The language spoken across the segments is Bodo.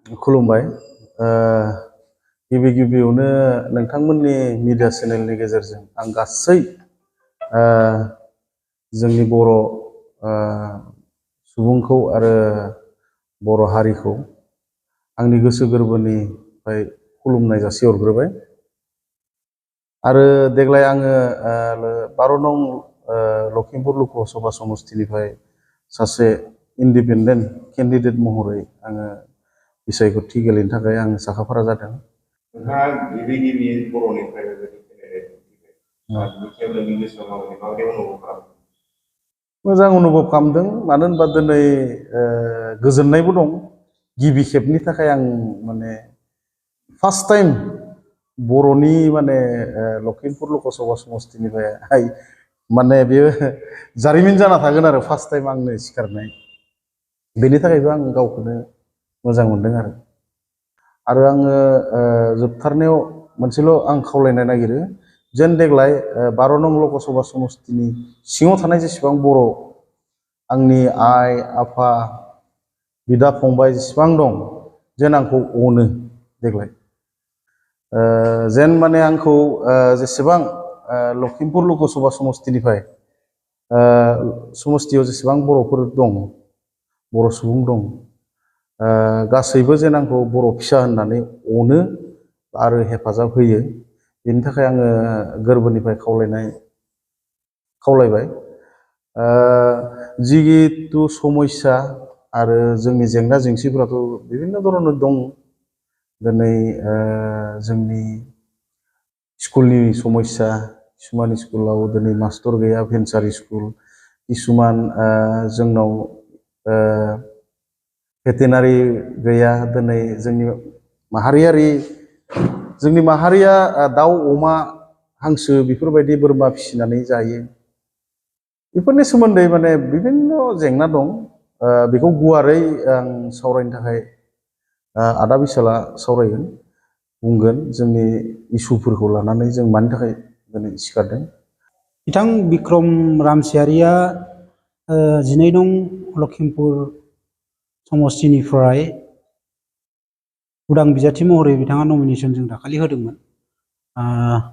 खुलुमबाय। गिबि गिबियावनो नोंथांमोननि मिडिया चेनेलनि गेजेरजों आं गासै जोंनि बर' सुबुंखौ आरो बर' हारिखौ आंनि गोसो गोरबोनिफ्राय खुलुमनाय जासिहरग्रोबाय। आरो देग्लाय आङो 12 नं लखिमपुर लकसभा समस्तिनिफ्राय सासे इन्डिपेन्डेन्ट केन्डिडेट महरै आङो बिसायख'थि गेलेनो थाखाय आं साखाफारा जादों। नोंथाङा गिबि गिबि बर'निफ्राय बेबायदि केन्डिडेट माबायदि अनुभव खालामदों? मोजां अनुभव खालामदों, मानो होनबा दिनै गोजोननायबो दं। गिबि खेबनि थाखाय आं माने फार्स्ट टाइम बर'नि माने लखिमपुर लकसभा समस्तिनिफ्राय माने बेयो जारिमिन जाना थागोन आरो फार्स्ट टाइम आंनो सिखारनाय। बेनि थाखायबो आं गावखौनो मोजां मोनदों आरो आङो जोबथारनायाव मोनसेल' आं खावलायनो नागिरो, जेन देग्लाय 12 नं लकसभा समस्तिनि सिङाव थानाय जेसेबां बर' आंनि आइ आफा बिदा फंबाय जेसेबां दं, जेन आंखौ अनो देग्लाय। जेन माने आंखौ जेसेबां लखिमपुर लकसभा समस्तिनिफ्राय समस्तियाव जेसेबां बर'फोर दं, बर' सुबुं दं, गासैबो जेन आंखौ बर' फिसा होननानै अनो आरो हेफाजाब होयो। बेनि थाखाय आङो गोरबोनिफ्राय खावलायबाय। जिहेतु समस्या आरो जोंनि जेंना जेंसिफोराथ' बिभिन्न धरনের दं। दिनै जोंनि स्कुलनि समस्या, किसुमान स्कुलाव दिनै मास्टर गैया, भेन्सार स्कुल, किसुमान जोंनाव भेटेनारि गैया। दिनै जोंनि माहारिया दाउ अमा हांसो बेफोरबायदि बोरमा फिसिनानै जायो। बेफोरनि सोमोन्दै माने बिभिन्न जेंना दं। बेखौ गुवारै आं सावरायनो थाखाय आदा बिसाला सावरायगोन, बुंगोन जोंनि इसुफोरखौ लानानै जों मानि थाखाय दिनै सिखारदों। बिथां बिक्रम रामसियारिया 12 नं लखिमपुर समस्तिनिफ्राय उदां बिजाथि महरै बिथाङा नमिनेसन जों दाखालि होदोंमोन।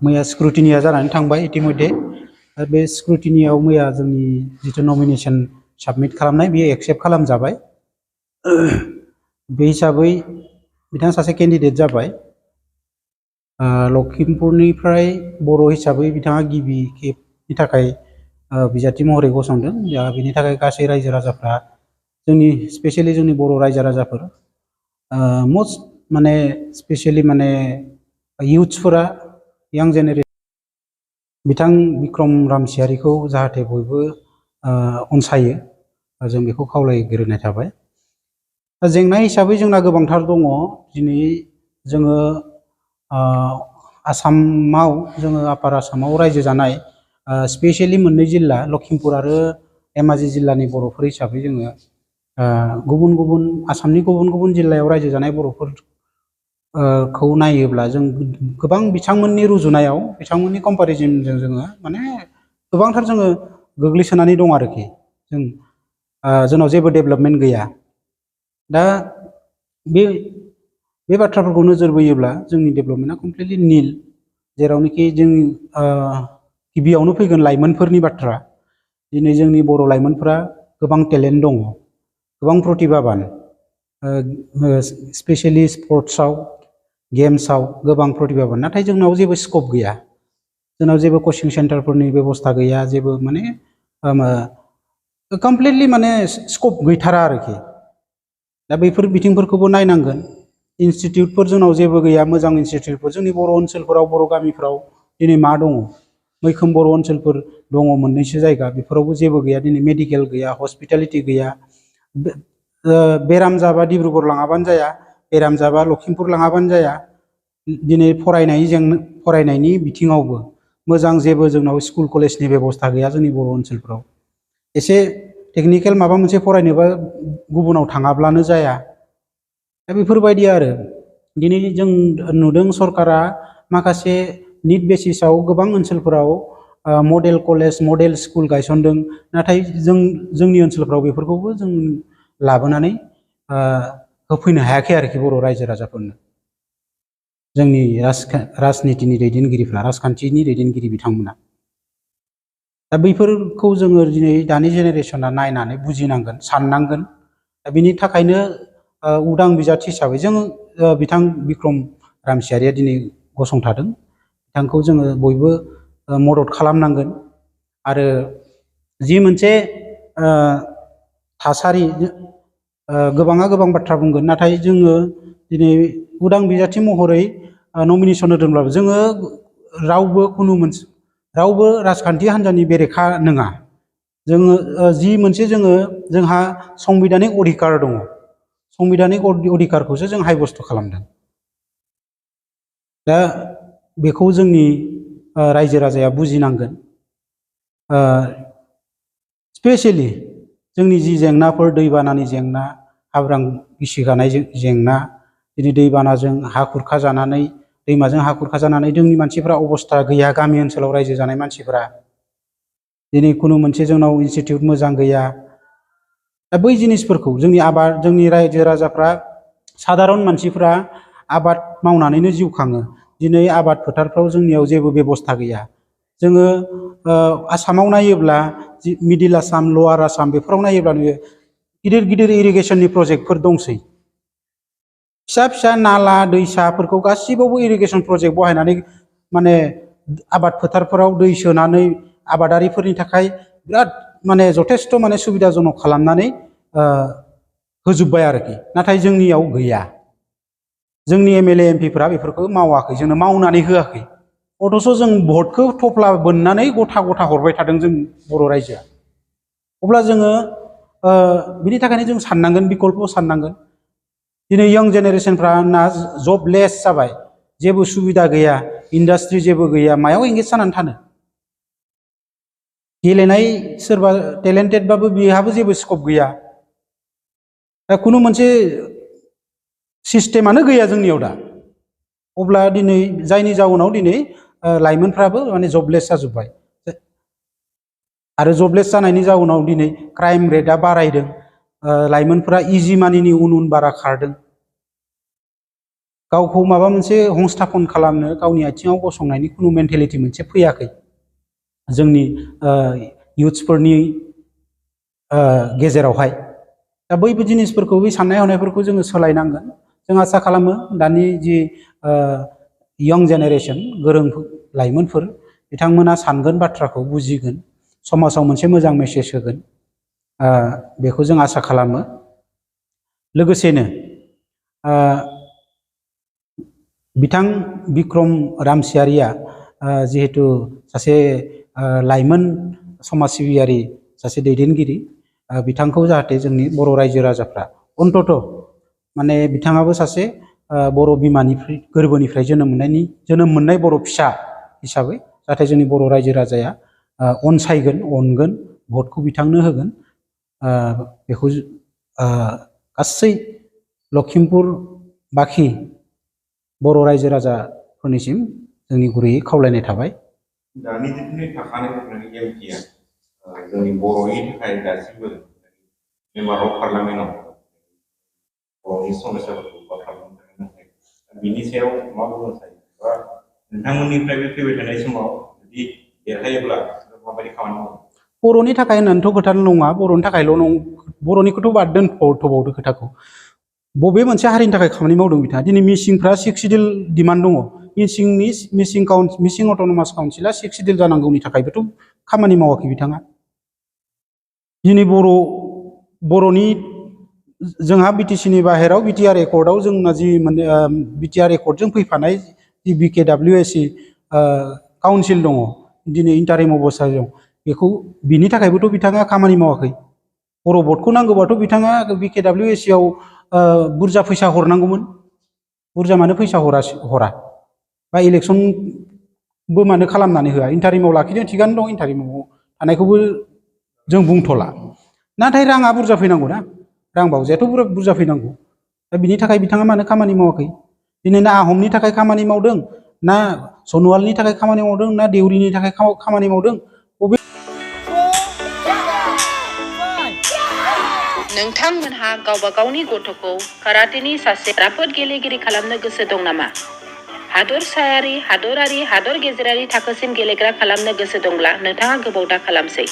मैया स्क्रुटिनिया जानानै थांबाय इतिमध्ये। बे स्क्रुटिनियाव मैया जोंनि जिथु नमिनेसन साबमिट खालामनाय बेयो एक्सेप्ट खालामजाबाय। बे हिसाबै बिथाङा सासे केन्डिडेट जाबाय। लखिमपुरनिफ्राय बर' हिसाबै बिथाङा गिबि खेबनि थाखाय बिजाथि महरै गसंदों। बेनि थाखाय गासै रायजो राजाफ्रा जोंनि स्पेसियेलि जोंनि बर' रायजो राजाफोर, मस्ट माने स्पेसियेलि माने इयुथ्सफोरा, यां जेनेरेसन बिथां बिक्रम रामसियारिखौ जाहाथे बयबो अनसायो, जों बेखौ खावलायग्रोनाय थाबाय। जेंना हिसाबै जोंना गोबांथार दङ। दिनै जोङो आसामाव, जोङो आपार आसामाव रायजो जानाय स्पेसियेलि मोननै जिल्ला लखिमपुर आरो धेमाजि जिल्लानि बर'फोर हिसाबै जोङो आसामनि गुबुन गुबुन जिल्लायाव रायजो जानाय बर'फोरखौ नायोब्ला जों गोबां बिथांमोननि रुजुनायाव, बिथांमोननि कम्पेरिजनजों जोङो माने गोबांथार जोङो गोग्लैसोनानै दं आरोखि। जोंनाव जेबो डेभेलपमेन्ट गैया। दा बे बाथ्राफोरखौ नोजोर बोयोब्ला जोंनि डेभेलपमेन्टआ कमप्लिटलि निल। जेरावनोखि जों गिबियावनो फैगोन लाइमोनफोरनि बाथ्रा। दिनै जोंनि बर' लाइमोनफोरा गोबां टेलेन्ट दङ, गोबां प्रतिभाबान, स्पेसियेलि स्पर्ट्सआव, गेम्सआव गोबां प्रतिभाबान, नाथाय जोंनाव जेबो स्कप गैया। जोंनाव जेबो कचिं सेन्टारफोरनि बेबस्था गैया, जेबो माने कमप्लिटलि माने स्कप गैथारा आरोखि। दा बैफोर बिथिंफोरखौबो नायनांगोन। इनस्टिटिउटफोर जोंनाव जेबो गैया, मोजां इनस्टिटिउटफोर। जोंनि बर' ओनसोलफोराव, बर' गामिफ्राव दिनै मा दङ? मैखोम बर' ओनसोलफोर दङ मोननैसो जायगा, बेफोरावबो जेबो गैया। दिनै मेडिकेल गैया, हस्पिटालिटि गैया। बेराम जाबा डिब्रुगड़ लाङाबानो जाया, बेराम जाबा लखिमपुर लाङाबानो जाया। दिनै फरायनायनि बिथिङावबो मोजां जेबो जोंनाव स्कुल कलेजनि बेबस्था गैया जोंनि बर' ओनसोलफ्राव। एसे टेकनिकेल माबा मोनसे फरायनोबा गुबुनाव थाङाब्लानो जाया। दा बेफोरबायदि आरो दिनै जों नुदों सरकारा माखासे निड बेसिसआव गोबां ओनसोलफोराव मडेल कलेज, मडेल स्कुल गायसनदों। नाथाय जोंनि ओनसोलफ्राव बेफोरखौबो जों लाबोनानै होफैनो हायाखै आरोखि बर' रायजो राजाफोरनो जोंनि राजनितिनि दैदेनगिरिफ्रा राजखान्थिनि दैदेनगिरि बिथांमोना दा बैफोरखौ जोङो दिनै दानि जेनेरेसना नायनानै बुजिनांगोन साननांगोन दा बिनि थाखायनो उदां बिजाथि हिसाबै जों बिथां बिक्रम रामसियारिया दिनै गसंथादों बिथांखौ जोङो बयबो मदद खालामनांगोन आरो जि मोनसे थासारि गोबाङा गोबां बाथ्रा बुंगोन नाथाय जोङो दिनै उदां बिजाथि महरै नमिनेसन होदोंब्लाबो जोङो रावबो राजखान्थि हान्जानि बेरेखा नङा जोङो जि मोनसे जोंहा संबिधानिक अधिकार दङ संबिधानिक अधिकारखौसो जों हायबस्त खालामदों दा बेखौ जोंनि रायजो राजाया बुजिनांगोन स्पेसियेलि जोंनि जि जेंनाफोर दैबानानि जेंना हाब्रां गिसिगानाय जेंना दिनै दैबानाजों हा खुरखा जानानै दैमाजों हा खुरखा जानानै जोंनि मानसिफ्रा अबस्था गैया गामि ओनसोलाव रायजो जानाय मानसिफोरा दिनै खुनु मोनसे जोंनाव इनस्टिटिउट मोजां गैया दा बै जिनिसफोरखौ जोंनि रायजो राजाफ्रा सादारन मानसिफ्रा आबाद मावनानैनो जिउ खाङो दिनै आबाद फोथारफ्राव जोंनियाव जेबो बेबस्था गैया जोङो आसामाव नायोब्ला मिडिल आसाम लवार आसाम बेफोराव नायोब्ला गिदिर गिदिर इरिगेसननि प्रजेक्टफोर दंसै फिसा फिसा नाला दैसाफोरखौ गासिबावबो इरिगेसन प्रजेक्ट बहायनानै माने आबाद फोथारफोराव दै सोनानै आबादारिफोरनि थाखाय बिराद माने जथेस्थ माने सुबिदाजनक खालामनानै होजोब्बाय आरोखि नाथाय जोंनियाव गैया जोंनि एमएलए एमपिफ्रा बेफोरखौ मावाखै जोंनो मावनानै होआखै अथ'स जों भटखौ थफ्ला बोननानै गथा गथा हरबाय थादों जों बर' रायजोआ अब्ला जोङो बिनि थाखायनो जों साननांगोन बिकल्प साननांगोन दिनै यंग जेनेरेसनफ्रा ना जबलेस जाबाय जेबो सुबिदा गैया इन्डास्ट्रि जेबो गैया मायाव एंगेज जानानै थानो गेलेनाय सोरबा टेलेन्टेडबाबो बेहाबो जेबो स्कप गैया दा खुनु मोनसे सिस्टेमानो गैया जोंनियाव दा अब्ला दिनै जायनि जाउनाव दिनै लाइमोनफ्राबो माने जबलेस जाजोब्बाय आरो जबलेस जानायनि जाउनाव दिनै क्राइम रेटआ बारायदों लाइमोनफ्रा इजि मानिनि उन बारा खारदों गावखौ माबा मोनसे हंस्थापन खालामनो गावनि आथिङाव गसंनायनि खुनु मेन्टेलिटि मोनसे फैयाखै जोंनि इयुथ्सफोरनि गेजेरावहाय दा बैबो जिनिसफोरखौ बै साननाय हनायफोरखौ जोङो सोलायनांगोन जों आसा खालामो दानि जि यंग जेनेरेसन गोरों लाइमोनफोर बिथांमोना सानगोन बाथ्राखौ बुजिगोन समाजाव मोनसे मोजां मेसेज होगोन बेखौ जों आसा खालामो लोगोसेनो बिथां बिक्रम रामसियारिया जिहेतु सासे लाइमोन समाज सिबियारि सासे दैदेनगिरि बिथांखौ जाहाथे जोंनि बर' रायजो राजाफ्रा अन्तत माने बिथाङाबो सासे बर' बिमानिफ्राय गोरबोनिफ्राय जोनोम मोननाय बर' फिसा हिसाबै जाहाथे जोंनि बर' रायजो राजाया अनसायगोन अनगोन भटखौ बिथांनो होगोन बेखौ गासै लखिमपुर बाखि बर' रायजो राजाफोरनिसिम जोंनि गुरैयै खावलायनाय थाबाय दानि जिथुनि थाखानाय एमपिया जोंनि बर'नि थाखाय दासिमबो मेम्बार अफ पार्लामेन्टआव बर'नि समस्याफोरखौ खालामनो थाखाय बिनि सायाव मा बुंनो सानो बा नोंथांमोननिफ्राय बे फैबाय थानाय समाव जुदि देरहायोब्ला माबायदि खामानि मावो बर'नि थाखाय होननानैथ' खोथा नङा बर'नि थाखायल' बर'निखौथ' बाद दोनथ'बावदो खोथाखौ बबे मोनसे हारिनि थाखाय खामानि मावदों बिथाङा दिनै मिसिंफ्रा 6 सिडिउल डिमान्ड दङ मिसिं अट'नमास काउन्सिला 6 सिडिउल जानांगौनि थाखायबोथ' खामानि मावाखै बिथाङा दिनै बर'नि जोंहा बिटिसिनि बाहेराव बिटिआर एकर्डआव जोंना जि बिटिआर एकर्डजों फैफानाय जि बिकेडब्लिउएसि काउन्सिल दङ दिनै इन्टारिम अबस्था दं बेखौ बिनि थाखायबोथ' बिथाङा खामानि मावाखै बर' भटखौ नांगौबाथ' बिथाङा बिकेडब्लिउएसि आव बुरजा फैसा हरनांगौमोन बुरजा मानो फैसा हरा बा इलेक्सनबो मानो खालामनानै होआ इन्टारिमाव लाखिदों थिगानो दं इन्टारिमाव थानायखौबो जों बुंथ'ला नाथाय राङा बुरजा फैनांगौ ना रां बावजायाथ' बुरजा फैनांगौ दा बिनि थाखाय बिथाङा मानो खामानि मावाखै दिनै ना आहमनि थाखाय खामानि मावदों ना सनवालनि थाखाय खामानि मावदों ना देउरिनि थाखाय खामानि मावदों नोंथांमोनहा गावबा गावनि गथ'खौ काराटेनि सासे राफोद गेलेगिरि खालामनो गोसो दं नामा? हादरसायारि, हादरारि, हादर गेजेरारि थाखोसिम गेलेग्रा खालामनो गोसो दंब्ला नोंथाङा गोबाव दा खालामसै।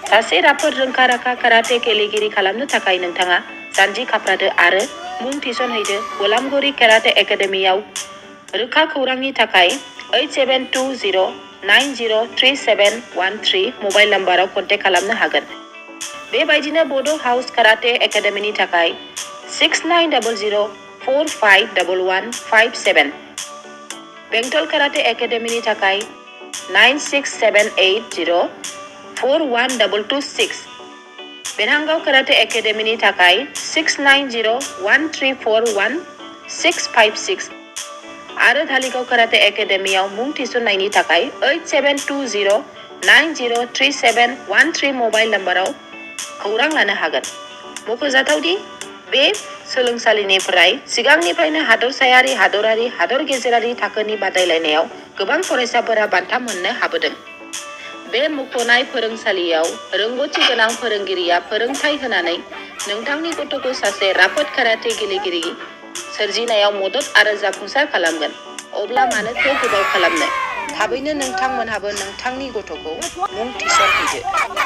सासे राफोद रोंखा-राखा काराटे गेलेगिरि खालामनो थाखाय नोंथाङा जानजि खाफ्रादो आरो मुं थिसनहैदो गलामगुरि काराटे एकाडेमियाव। रोखा खौरांनि थाखाय 8720903713 मबाइल नाम्बाराव कन्टेक्ट खालामनो हागोन। बेबायदिनो बड' हाउस काराटे एकाडेमिनि थाखाय 6900451157, बेंटल काराटे एकाडेमिनि थाखाय 9678041226, बेरहांगाव काराटे एकाडेमिनि थाखाय 6901341656 आरो धालिगाव काराटे एकाडेमियाव मुं थिसननायनि थाखाय 8720903713 मबाइल नाम्बाराव खौरां लानो हागोन। मख'जाथावदि बे सोलोंसालिनिफ्राय सिगांनिफ्रायनो हादरसायारि, हादरारि, हादर गेजेरारि थाखोनि बादायलायनायाव गोबां फरायसाफोरा बान्था मोननो हाबोदों। बे मुंख'नाय फोरोंसालियाव रोंग'थि गोनां फोरोंगिरिया फोरोंथाय होनानै नोंथांनि गथ'खौ सासे राफोद काराटे गेलेगिरि सोरजिनायाव मदद आरो जाफुंसार खालामगोन। अब्ला मानोथो गोबाव खालामनो? थाबैनो नोंथांमोनहाबो नोंथांनि गथ'खौ मुं थिसनहैदो।